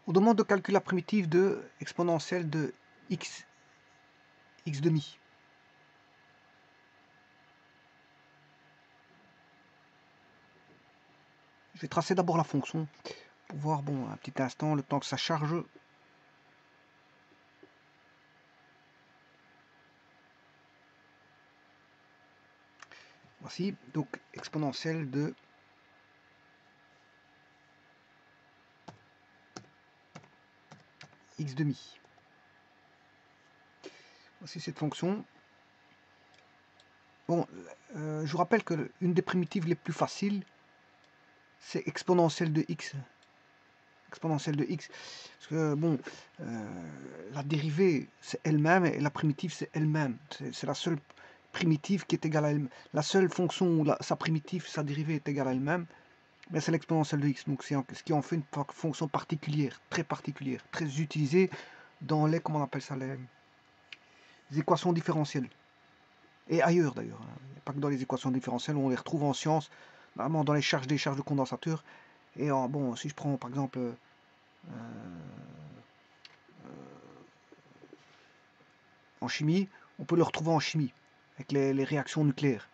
On demande de calculer la primitive de exponentielle de x demi. Je vais tracer d'abord la fonction pour voir, bon, un petit instant, le temps que ça charge. Voici, donc exponentielle de x demi. Voici cette fonction. Bon, je vous rappelle que une des primitives les plus faciles, c'est exponentielle de x. Exponentielle de x. Parce que, bon, la dérivée, c'est elle-même, et la primitive, c'est elle-même. C'est la seule primitive qui est égale à elle-même. La seule fonction où sa primitive, sa dérivée est égale à elle-même, mais c'est l'exponentielle de x. Donc, c'est ce qui en fait une fonction particulière, très utilisée dans les, comment on appelle ça, les équations différentielles. Et ailleurs d'ailleurs, hein. Il n'y a pas que dans les équations différentielles, on les retrouve en sciences, notamment dans les charges des charges de condensateur. Et bon, si je prends par exemple en chimie, on peut le retrouver en chimie, avec les réactions nucléaires.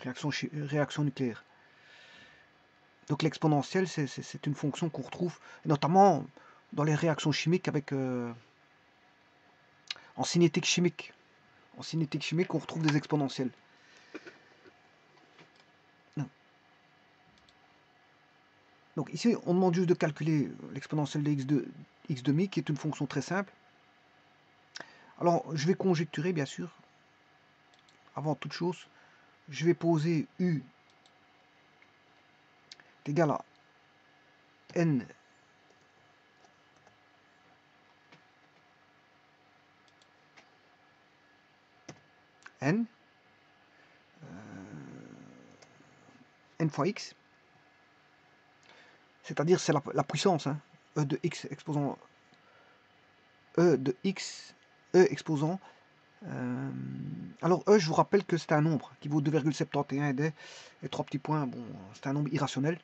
Réactions nucléaires. Donc l'exponentielle, c'est une fonction qu'on retrouve, notamment dans les réactions chimiques avec en cinétique chimique. En cinétique chimique, on retrouve des exponentielles. Donc ici, on demande juste de calculer l'exponentielle de x demi, qui est une fonction très simple. Alors, je vais conjecturer, bien sûr, avant toute chose, je vais poser u est égal à n n fois x, c'est-à-dire c'est la puissance, hein, e de x exposant e de x, e exposant. Alors e, je vous rappelle que c'est un nombre qui vaut 2,71 et 3 petits points, bon, c'est un nombre irrationnel.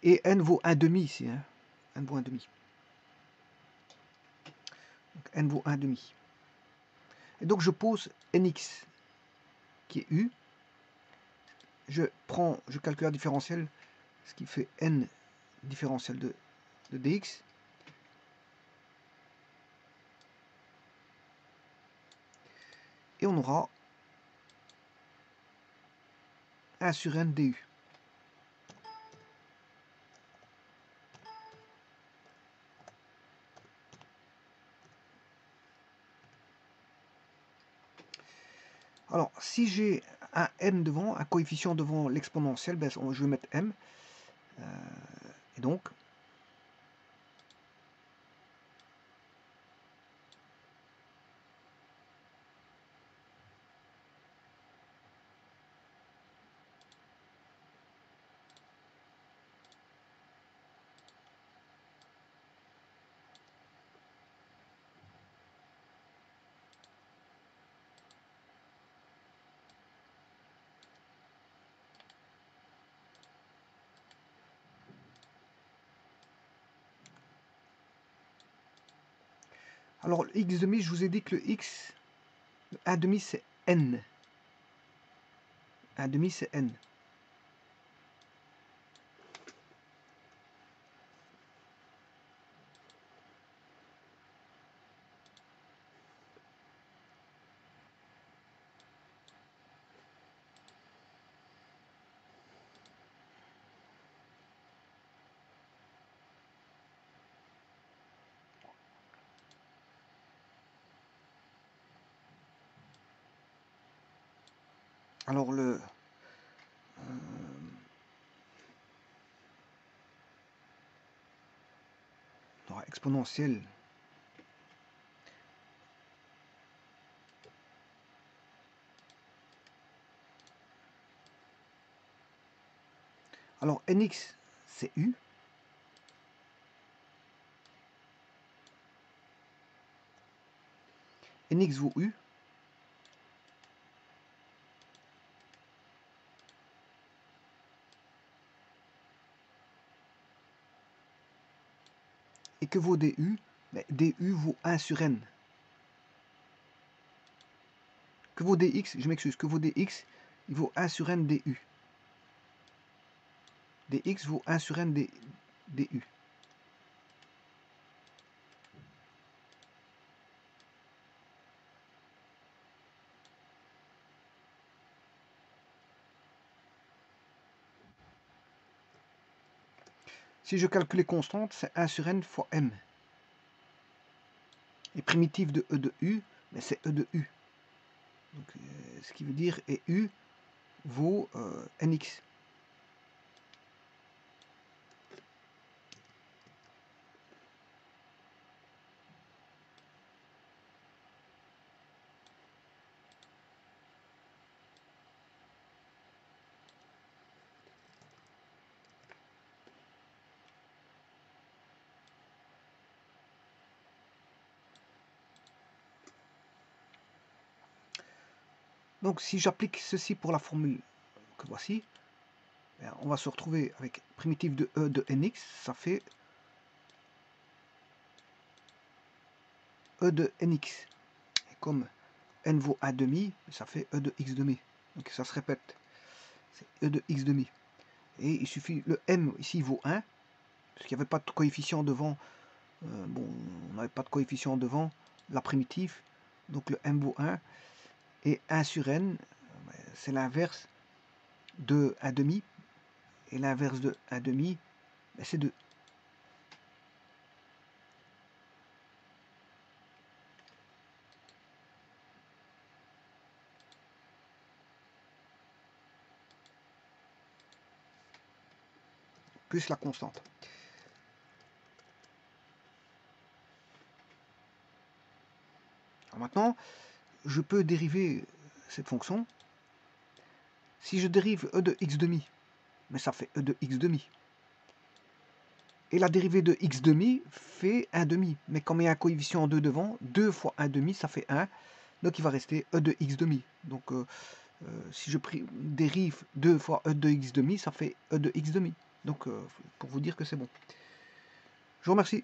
Et n vaut 1 demi ici, hein. N vaut 1 demi. Donc n vaut 1 demi. Et donc je pose nx qui est u. Je calcule la différentielle, ce qui fait n différentielle de dx. Et on aura 1 sur n du. Alors, si j'ai un m devant, un coefficient devant l'exponentielle, ben, je vais mettre m. Et donc, alors x demi, je vous ai dit que le x, 1 demi c'est n. 1 demi c'est n. Alors le exponentielle, alors nx c'est u. Nx vaut u. Et que vaut du? Mais du vaut 1 sur n. Que vaut dx? Je m'excuse. Que vaut dx? Il vaut 1 sur n du. Dx vaut 1 sur n du. Si je calcule les constantes, c'est 1 sur n fois m. Et primitive de e de u, mais c'est e de u. Donc, ce qui veut dire et u vaut nx. Donc si j'applique ceci pour la formule que voici, on va se retrouver avec primitive de e de nx, ça fait e de nx. Et comme n vaut 1 demi, ça fait e de x demi. Donc ça se répète, c'est e de x demi. Et il suffit, le m ici vaut 1, parce qu'il n'y avait pas de coefficient devant, bon, on n'avait pas de coefficient devant la primitive, donc le m vaut 1, et 1 sur n, c'est l'inverse de 1 demi, et l'inverse de 1 demi, c'est 2. Plus la constante. Alors maintenant, je peux dériver cette fonction. Si je dérive e de x demi, mais ça fait e de x demi. Et la dérivée de x demi fait 1 demi. Mais comme il y a un coefficient 2 devant, 2 fois 1 demi, ça fait 1. Donc il va rester e de x demi. Donc si je dérive 2 fois e de x demi, ça fait e de x demi. Donc pour vous dire que c'est bon. Je vous remercie.